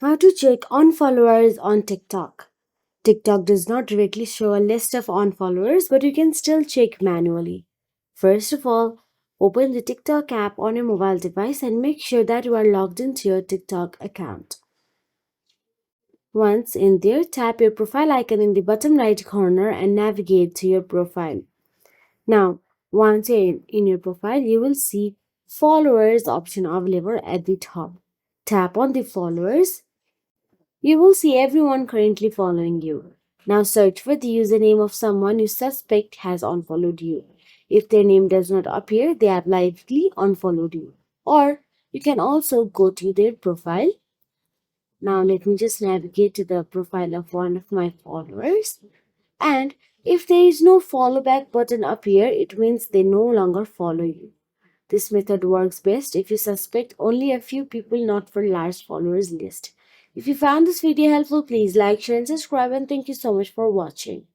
How to check unfollowers on TikTok. TikTok does not directly show a list of unfollowers, but you can still check manually. First of all, open the TikTok app on your mobile device and make sure that you are logged into your TikTok account. Once in there, tap your profile icon in the bottom right corner and navigate to your profile. Now, once you're in your profile, you will see followers option available at the top. Tap on the followers. You will see everyone currently following you. Now search for the username of someone you suspect has unfollowed you. If their name does not appear, they have likely unfollowed you. Or you can also go to their profile. Now let me just navigate to the profile of one of my followers. And if there is no follow back button appear, it means they no longer follow you. This method works best if you suspect only a few people, not for large followers list. If you found this video helpful, please like, share and subscribe, and thank you so much for watching.